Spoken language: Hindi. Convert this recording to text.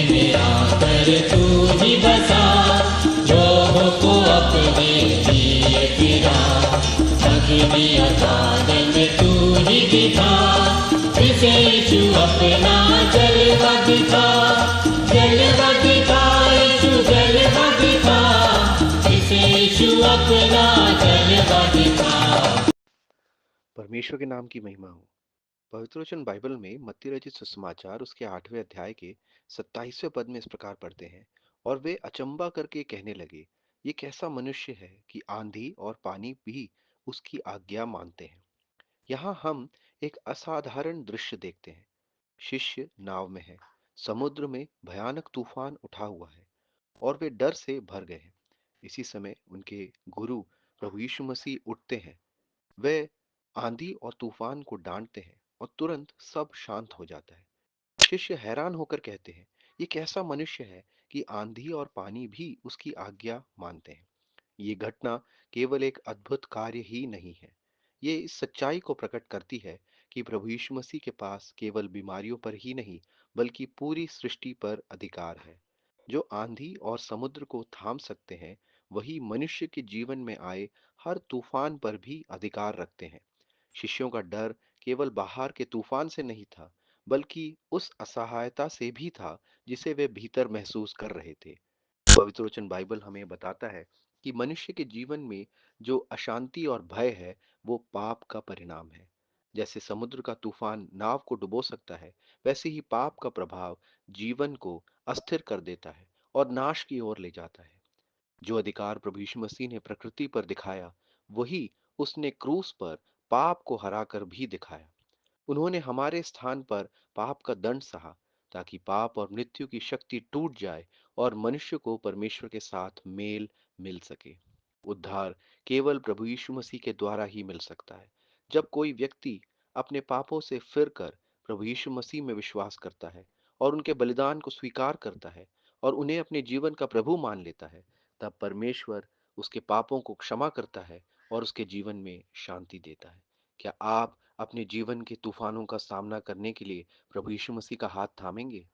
में आकर तू ही बसा, लोगों को अपने लिए फिरा, अग्नि अगाध में तू ही दिखा, इसे यीशु अपना जलवा दिखा, जलवा दिखा, यीशु जलवा दिखा, इसे यीशु अपना जलवा दिखा। परमेश्वर के नाम की महिमा हो। पवित्र वचन बाइबल में मत्ती रचित सुसमाचार उसके 8वें अध्याय के 27वें पद में इस प्रकार पढ़ते हैं, और वे अचंबा करके कहने लगे, ये कैसा मनुष्य है कि आंधी और पानी भी उसकी आज्ञा मानते हैं। यहाँ हम एक असाधारण दृश्य देखते हैं। शिष्य नाव में है, समुद्र में भयानक तूफान उठा हुआ है और वे डर से भर गए हैं। इसी समय उनके गुरु प्रभु यीशु मसीह उठते हैं। वे आंधी और तूफान को डांटते हैं और तुरंत सब शांत हो जाता है। शिष्य हैरान होकर कहते हैं, ये कैसा मनुष्य है कि आंधी और पानी भी उसकी आज्ञा मानते हैं। ये घटना केवल एक अद्भुत कार्य ही नहीं है, ये इस सच्चाई को प्रकट करती है कि प्रभु यीशु मसीह के पास केवल बीमारियों पर ही नहीं बल्कि पूरी सृष्टि पर अधिकार है। जो आंधी और समुद्र को थाम सकते हैं, वही मनुष्य के जीवन में आए हर तूफान पर भी अधिकार रखते हैं। शिष्यों का डर केवल बाहर के तूफान से नहीं था, बल्कि उस असहायता से भी था जिसे वे भीतर महसूस कर रहे थे। पवित्र वचन बाइबल हमें बताता है कि मनुष्य के जीवन में जो अशांति और भय है, वो पाप का परिणाम है। जैसे समुद्र का तूफान नाव को डुबो सकता है, वैसे ही पाप का प्रभाव जीवन को अस्थिर कर देता है और नाश की ओर ले जाता है। जो अधिकार प्रभु यीशु मसीह ने प्रकृति पर दिखाया, वही उसने क्रूस पर पाप को हराकर भी दिखाया। उन्होंने हमारे स्थान पर पाप का दंड सहा, ताकि पाप और मृत्यु की शक्ति टूट जाए और मनुष्य को परमेश्वर के साथ मेल मिल सके। उद्धार केवल प्रभु यीशु मसीह के द्वारा ही मिल सकता है। जब कोई व्यक्ति अपने पापों से फिरकर प्रभु यीशु मसीह में विश्वास करता है और उनके बलिदान को स्वीकार करता है और उन्हें अपने जीवन का प्रभु मान लेता है, तब परमेश्वर उसके पापों को क्षमा करता है और उसके जीवन में शांति देता है। क्या आप अपने जीवन के तूफानों का सामना करने के लिए प्रभु यीशु मसीह का हाथ थामेंगे?